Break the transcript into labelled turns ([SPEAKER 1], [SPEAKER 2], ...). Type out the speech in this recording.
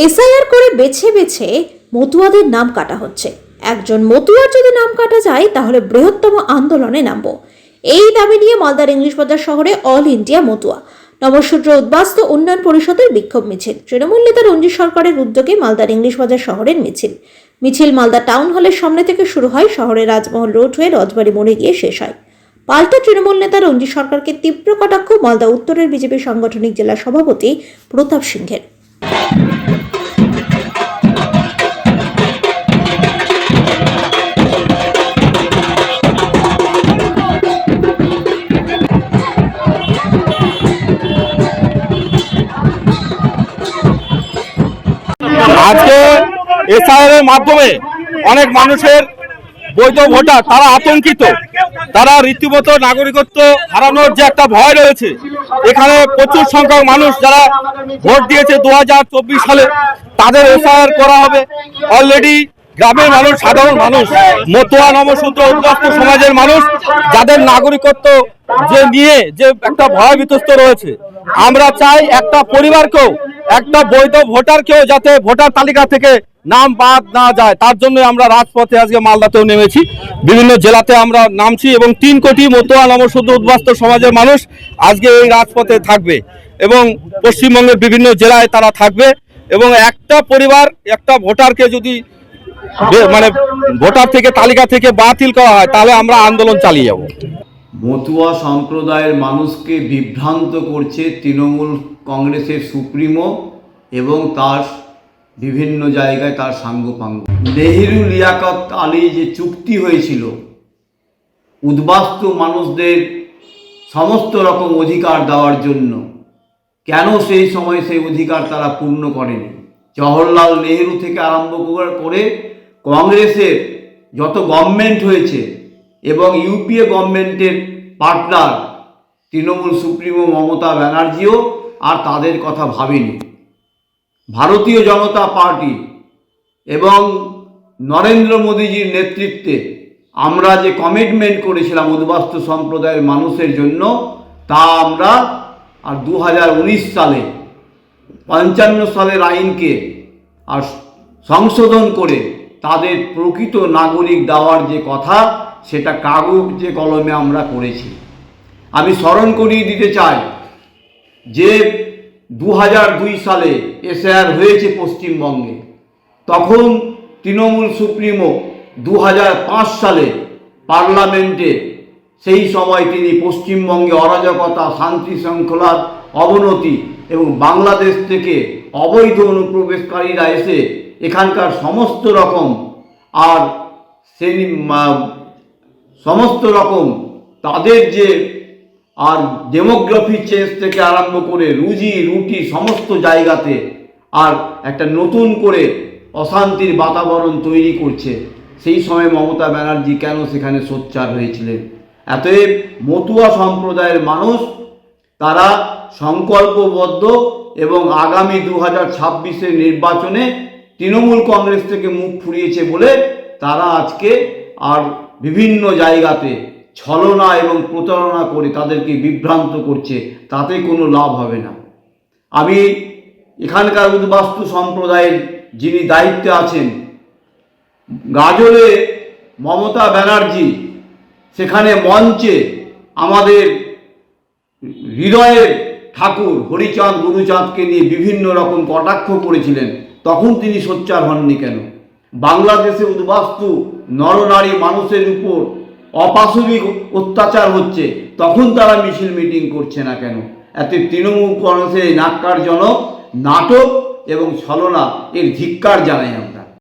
[SPEAKER 1] SIR করে বেছে বেছে মতুয়াদের নাম কাটা হচ্ছে। একজন মতুয়ার যদি নাম কাটা যায় তাহলে বৃহত্তম আন্দোলনে নামবো, এই দাবি নিয়ে মালদার ইংলিশ বাজার শহরে অল ইন্ডিয়া মতুয়া নবসূত্র উদ্বাস্তু উন্নয়ন পরিষদের বিক্ষোভ মিছিল। তৃণমূল নেতা রঞ্জিত সরকারের উদ্যোগে মালদার ইংলিশ বাজার শহরের মিছিল মালদা টাউন হলের সামনে থেকে শুরু হয়, শহরের রাজমহল রোড হয়ে রজবাড়ি মোড়ে গিয়ে শেষ হয়। পাল্টা তৃণমূল নেতা রঞ্জিত সরকারকে তীব্র কটাক্ষ মালদা উত্তরের বিজেপি সাংগঠনিক জেলা সভাপতি প্রতাপ সিংহের।
[SPEAKER 2] আজকে এসআইআর এর মাধ্যমে অনেক মানুষের বৈধ ভোটার তারা আতঙ্কিত, তারা রীতিমতো নাগরিকত্ব হারানোর যে একটা ভয় রয়েছে। এখানে প্রচুর সংখ্যক মানুষ যারা ভোট দিয়েছে 2024 সালে তাদের এসআইআর করা হবে। অলরেডি গ্রামের মানুষ, সাধারণ মানুষ, মতুয়া নবসূত্র উদ্বাস্তু সমাজের মানুষ যাদের নাগরিকত্ব যে নিয়ে যে একটা ভয় বিতস্ত রয়েছে, আমরা চাই একটা পরিবারকেও, একটা বৈধ ভোটারকেও যাতে ভোটার তালিকা থেকে নাম বাদ না যায়, তার জন্য আমরা রাজপথে আজকে মালদাতেও নেমেছি। বিভিন্ন জেলাতে আমরা নামছি এবং 3 কোটি মতুয়া নবসূত্র উদ্বাস্তু সমাজের মানুষ আজকে এই রাজপথে থাকবে এবং পশ্চিমবঙ্গের বিভিন্ন জেলায় তারা থাকবে। এবং একটা পরিবার, একটা ভোটারকে যদি মানে ভোটার থেকে তালিকা থেকে বাতিল করা হয় তাহলে আমরা আন্দোলন চালিয়ে যাব।
[SPEAKER 3] মতুয়া সম্প্রদায়ের মানুষকে বিভ্রান্ত করছে তৃণমূল কংগ্রেসের সুপ্রিমো এবং তার বিভিন্ন জায়গায় তার সাঙ্গপাঙ্গ। নেহেরু লিয়াকত আলী যে চুক্তি হয়েছিল উদ্বাস্তু মানুষদের সমস্ত রকম অধিকার দেওয়ার জন্য, কেন সেই সময় সেই অধিকার তারা পূর্ণ করেনি? জওহরলাল নেহেরু থেকে আরম্ভ করে কংগ্রেসের যত গভর্নমেন্ট হয়েছে এবং ইউপিএ গভর্নমেন্টের পার্টনার তৃণমূল সুপ্রিমো মমতা ব্যানার্জিও আর তাদের কথা ভাবেনি। ভারতীয় জনতা পার্টি এবং নরেন্দ্র মোদীজির নেতৃত্বে আমরা যে কমিটমেন্ট করেছিলাম উদ্বাস্তু সম্প্রদায়ের মানুষের জন্য, তা আমরা আর 2019 সালে 55 সালের আইনকে আর সংশোধন করে তাদের প্রকৃত নাগরিক দেওয়ার যে কথা, সেটা কাগজে কলমে আমরা করেছি। আমি স্মরণ করিয়ে দিতে চাই যে 2002 সালে এসআইআর হয়েছে পশ্চিমবঙ্গে, তখন তৃণমূল সুপ্রিমো 2005 সালে পার্লামেন্টে সেই সময় তিনি পশ্চিমবঙ্গে অরাজকতা, শান্তি শৃঙ্খলার অবনতি এবং বাংলাদেশ থেকে অবৈধ অনুপ্রবেশকারীরা এসে এখানকার সমস্ত রকম সমস্ত রকম তাদের যে আর ডেমোগ্রাফি চেঞ্জ থেকে আরম্ভ করে রুজি রুটি সমস্ত জায়গাতে আর একটা নতুন করে অশান্তির বাতাবরণ তৈরি করছে। সেই সময় মমতা ব্যানার্জি কেন সেখানে সোচ্চার হয়েছিলেন? অতএব মতুয়া সম্প্রদায়ের মানুষ তারা সংকল্পবদ্ধ এবং আগামী 2026-এর নির্বাচনে তৃণমূল কংগ্রেস থেকে মুখ ফুরিয়েছে বলে তারা আজকে আর বিভিন্ন জায়গাতে ছলনা এবং প্রতারণা করে তাদেরকে বিভ্রান্ত করছে, তাতে কোনো লাভ হবে না। আমি এখানকার উদ্বাস্তু সম্প্রদায়ের যিনি দায়িত্বে আছেন, গাজলে মমতা ব্যানার্জি সেখানে মঞ্চে আমাদের হৃদয়ের ঠাকুর হরিচাঁদ গুরুচাঁদকে নিয়ে বিভিন্ন রকম কটাক্ষ করেছিলেন, তখন তিনি সোচ্চার হননি কেন? বাংলাদেশে উদ্বাস্তু নরনারী মানুষের উপর অপাশবিক অত্যাচার হচ্ছে, তখন তারা মিছিল মিটিং করছে না কেন? এতে তৃণমূল কংগ্রেসের নাক্কারজনক নাটক এবং ছলনা এর ধিক্কার জানাই আমরা।